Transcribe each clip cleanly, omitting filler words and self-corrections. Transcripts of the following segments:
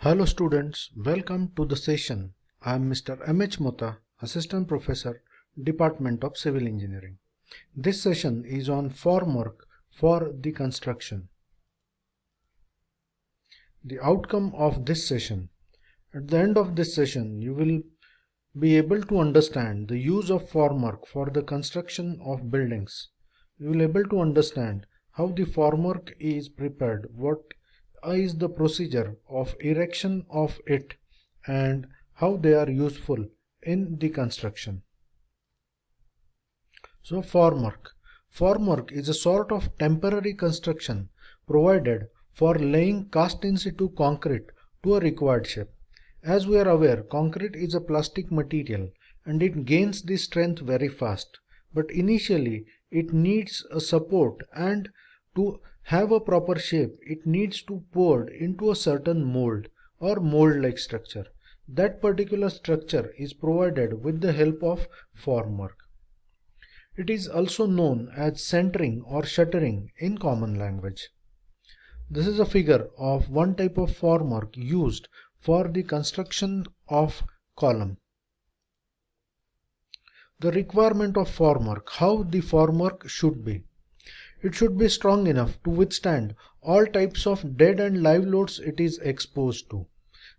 Hello students, welcome to the session. I am Mr. M.H. Mota, Assistant Professor, Department of Civil Engineering. This session is on formwork for the construction. The outcome of this session. At the end of this session, you will be able to understand the use of formwork for the construction of buildings. You will be able to understand how the formwork is prepared, what is the procedure of erection of it, and how they are useful in the construction. So formwork is a sort of temporary construction provided for laying cast in situ concrete to a required shape. As we are aware, concrete is a plastic material and it gains the strength very fast, but initially it needs a support, and to have a proper shape it needs to poured into a certain mold or mold-like structure. That particular structure is provided with the help of formwork. It is also known as centering or shuttering in common language. This is a figure of one type of formwork used for the construction of column. The requirement of formwork, how the formwork should be. It should be strong enough to withstand all types of dead and live loads it is exposed to.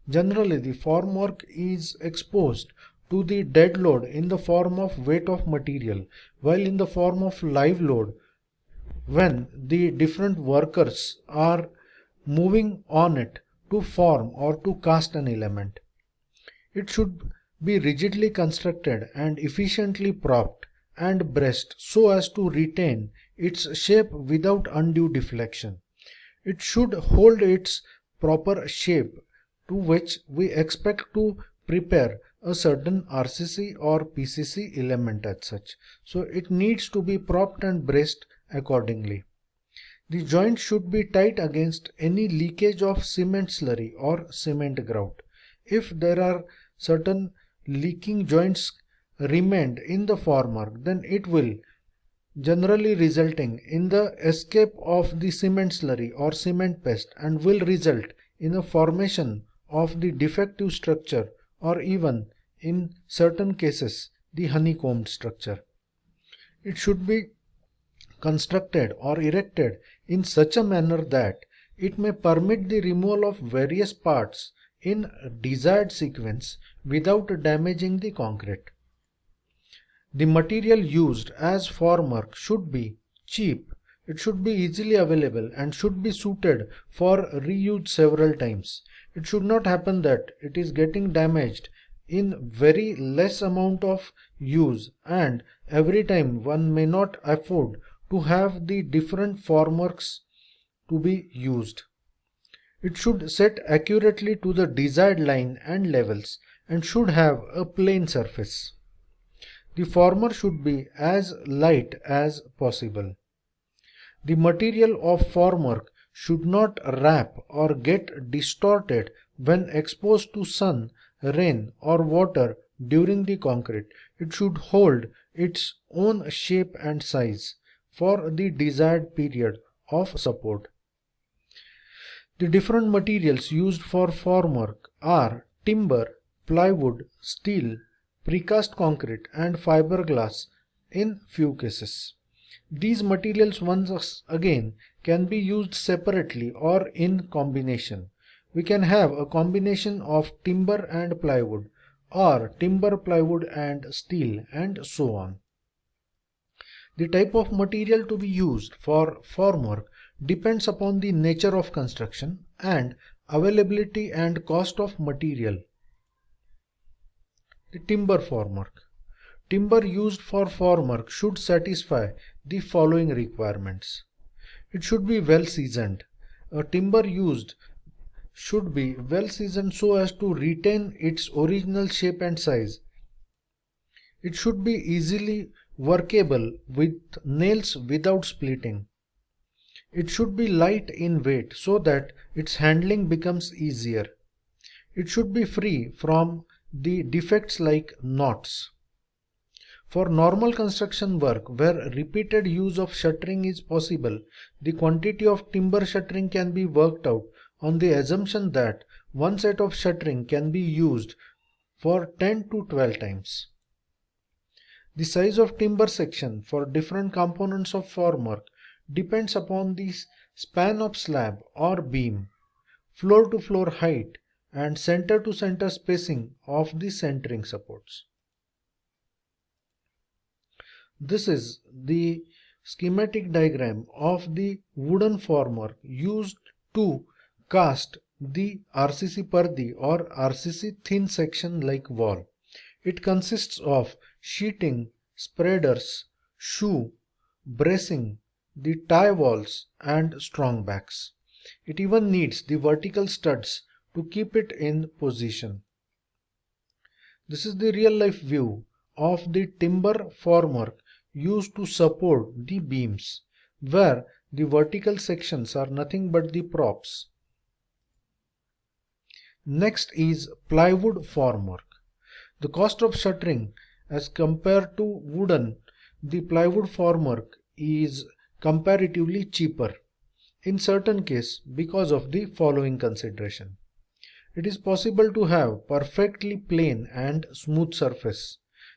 Generally, the formwork is exposed to the dead load in the form of weight of material, while in the form of live load when the different workers are moving on it to form or to cast an element. It should be rigidly constructed and efficiently propped and braced so as to retain its shape without undue deflection. It should hold its proper shape, to which we expect to prepare a certain RCC or PCC element as such. So it needs to be propped and braced accordingly. The joint should be tight against any leakage of cement slurry or cement grout. If there are certain leaking joints remained in the formwork, then it will generally resulting in the escape of the cement slurry or cement paste and will result in a formation of the defective structure, or even in certain cases the honeycombed structure. It should be constructed or erected in such a manner that it may permit the removal of various parts in desired sequence without damaging the concrete. The material used as formwork should be cheap, it should be easily available and should be suited for reuse several times. It should not happen that it is getting damaged in very less amount of use, and every time one may not afford to have the different formworks to be used. It should set accurately to the desired line and levels and should have a plain surface. The former should be as light as possible. The material of formwork should not wrap or get distorted when exposed to sun, rain or water during the concrete. It should hold its own shape and size for the desired period of support. The different materials used for formwork are timber, plywood, steel, precast concrete and fiberglass in few cases. These materials once again can be used separately or in combination. We can have a combination of timber and plywood, or timber, plywood and steel, and so on. The type of material to be used for formwork depends upon the nature of construction and availability and cost of material. The timber formwork. Timber used for formwork should satisfy the following requirements. It should be well seasoned. A timber used should be well seasoned so as to retain its original shape and size. It should be easily workable with nails without splitting. It should be light in weight so that its handling becomes easier. It should be free from the defects like knots. For normal construction work where repeated use of shuttering is possible, the quantity of timber shuttering can be worked out on the assumption that One set of shuttering can be used for 10 to 12 times. The size of timber section for different components of formwork depends upon the span of slab or beam, floor to floor height, and center to center spacing of the centering supports. This is the schematic diagram of the wooden formwork used to cast the RCC pardi or RCC thin section like wall. It consists of sheeting, spreaders, shoe, bracing, the tie walls and strong backs. It even needs the vertical studs to keep it in position. This is the real life view of the timber formwork used to support the beams, where the vertical sections are nothing but the props. Next is plywood formwork. The cost of shuttering as compared to wooden, the plywood formwork is comparatively cheaper in certain cases because of the following consideration. It is possible to have perfectly plain and smooth surface.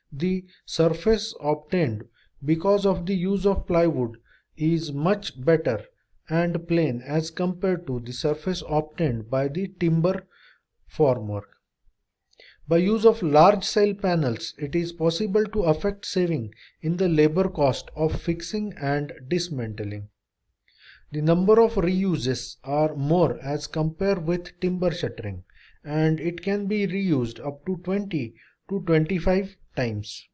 The surface obtained because of the use of plywood is much better and plain as compared to the surface obtained by the timber formwork. By use of large sail panels, it is possible to effect saving in the labor cost of fixing and dismantling. The number of reuses are more as compared with timber shuttering, and it can be reused up to 20 to 25 times.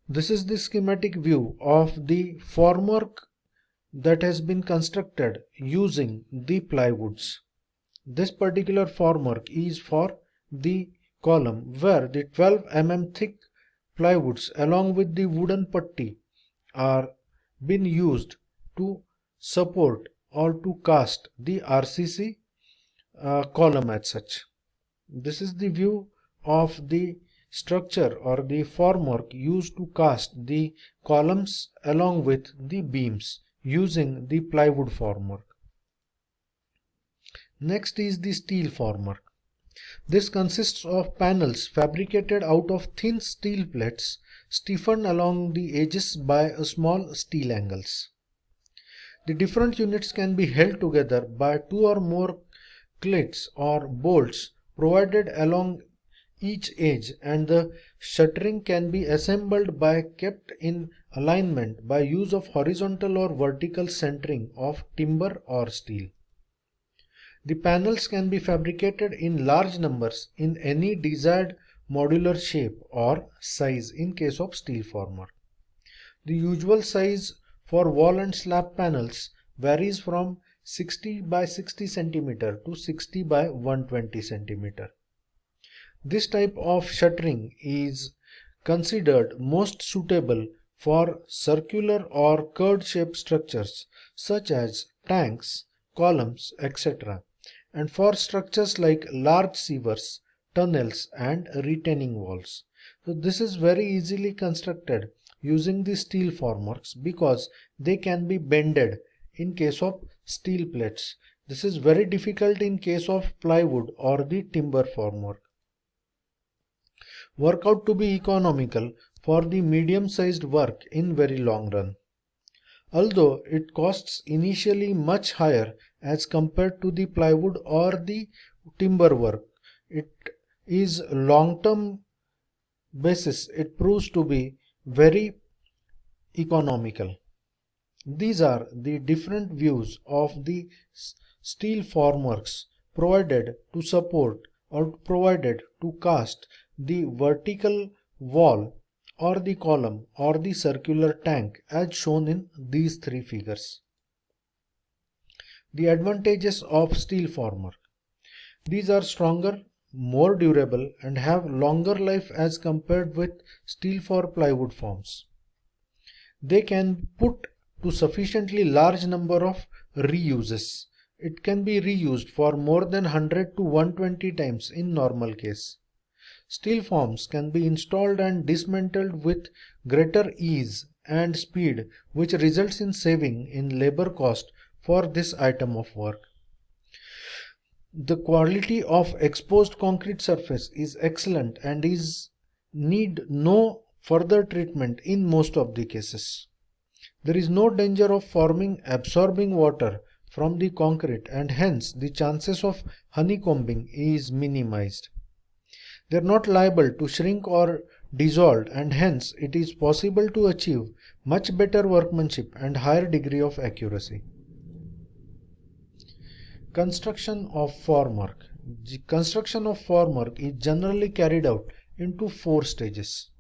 This is the schematic view of the formwork that has been constructed using the plywoods. This particular formwork is for the column where the 12 mm thick plywoods along with the wooden putty are been used to support or to cast the RCC column as such. This is the view of the structure or the formwork used to cast the columns along with the beams using the plywood formwork. Next is the steel formwork. This consists of panels fabricated out of thin steel plates stiffened along the edges by small steel angles. The different units can be held together by two or more clits or bolts provided along each edge, and the shuttering can be assembled by kept in alignment by use of horizontal or vertical centering of timber or steel. The panels can be fabricated in large numbers in any desired modular shape or size in case of steel formwork. The usual size for wall and slab panels varies from 60 by 60 cm to 60 by 120 cm. This type of shuttering is considered most suitable for circular or curved shaped structures such as tanks, columns, etc., and for structures like large sewers, tunnels and retaining walls. So this is very easily constructed using the steel formworks because they can be bended in case of steel plates. This is very difficult in case of plywood or the timber formwork. Work out to be economical for the medium-sized work in very long run. Although it costs initially much higher as compared to the plywood or the timber work, it is long-term basis it proves to be very economical. These are the different views of the steel formworks provided to support or provided to cast the vertical wall or the column or the circular tank as shown in these three figures. The advantages of steel formwork. These are stronger, more durable and have longer life as compared with steel for plywood forms. They can put to sufficiently large number of reuses. It can be reused for more than 100 to 120 times in normal case. Steel forms can be installed and dismantled with greater ease and speed, which results in saving in labor cost for this item of work. The quality of exposed concrete surface is excellent and is need no further treatment in most of the cases. There is no danger of forming absorbing water from the concrete and hence the chances of honeycombing is minimized. They are not liable to shrink or dissolve and hence it is possible to achieve much better workmanship and higher degree of accuracy. Construction of formwork. The construction of formwork is generally carried out into 4 stages.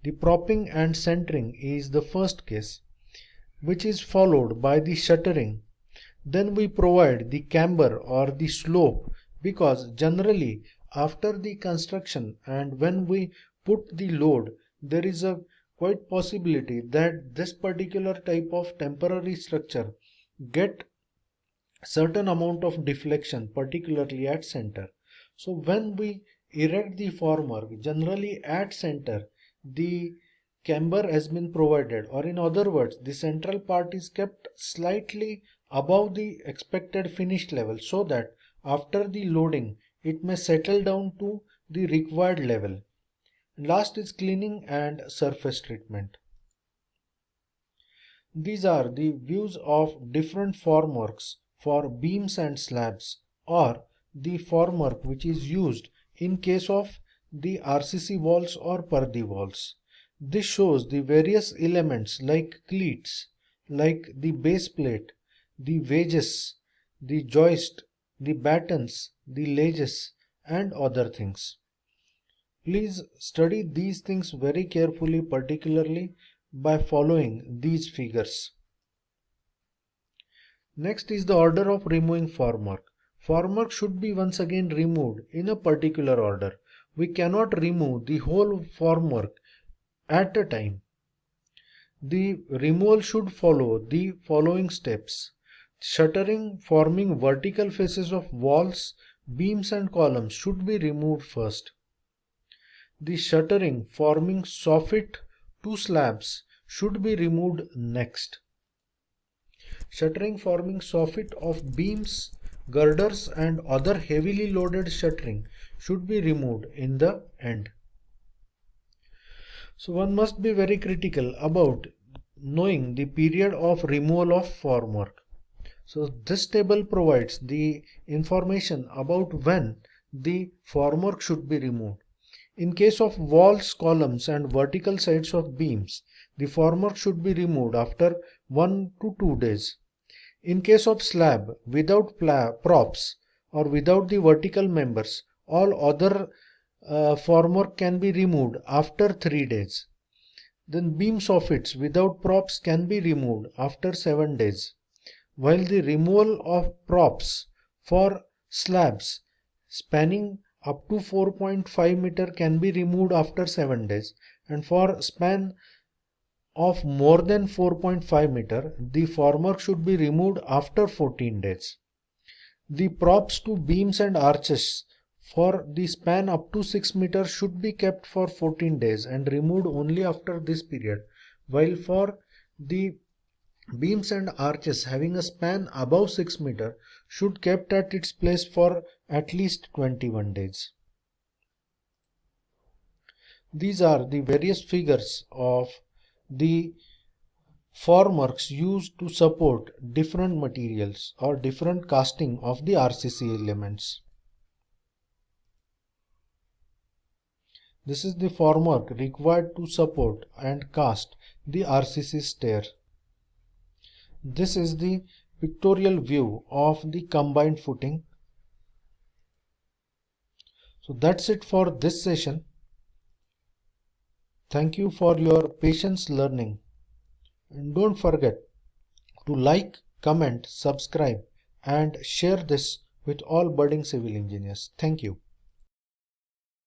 The propping and centering is the first case, which is followed by the shuttering. Then we provide the camber or the slope, because generally after the construction and when we put the load, there is a quite possibility that this particular type of temporary structure get certain amount of deflection, particularly at center. So when we erect the formwork, generally at center the camber has been provided, or in other words the central part is kept slightly above the expected finished level, so that after the loading it may settle down to the required level. Last is cleaning and surface treatment. These are the views of different formworks for beams and slabs, or the formwork which is used in case of the RCC walls or Pardi walls. This shows the various elements like cleats, like the base plate, the wedges, the joist, the battens, the ledges and other things. Please study these things very carefully, particularly by following these figures. Next is the order of removing formwork. Formwork should be once again removed in a particular order. We cannot remove the whole formwork at a time. The removal should follow the following steps. Shuttering forming vertical faces of walls, beams and columns should be removed first. The shuttering forming soffit to slabs should be removed next. Shuttering forming soffit of beams, girders and other heavily loaded shuttering should be removed in the end. So one must be very critical about knowing the period of removal of formwork. So this table provides the information about when the formwork should be removed. In case of walls, columns and vertical sides of beams, the formwork should be removed after 1 to 2 days. In case of slab without props or without the vertical members, all other formwork can be removed after 3 days. Then beam soffits without props can be removed after 7 days, while the removal of props for slabs spanning up to 4.5 meter can be removed after 7 days, and for span of more than 4.5 meter, the formwork should be removed after 14 days. The props to beams and arches for the span up to 6 meters should be kept for 14 days and removed only after this period, while for the beams and arches having a span above 6 meters should kept at its place for at least 21 days. These are the various figures of the formworks used to support different materials or different casting of the RCC elements. This is the formwork required to support and cast the RCC stair. This is the pictorial view of the combined footing. So that's it for this session. Thank you for your patience learning, and don't forget to like, comment, subscribe and share this with all budding civil engineers. Thank you.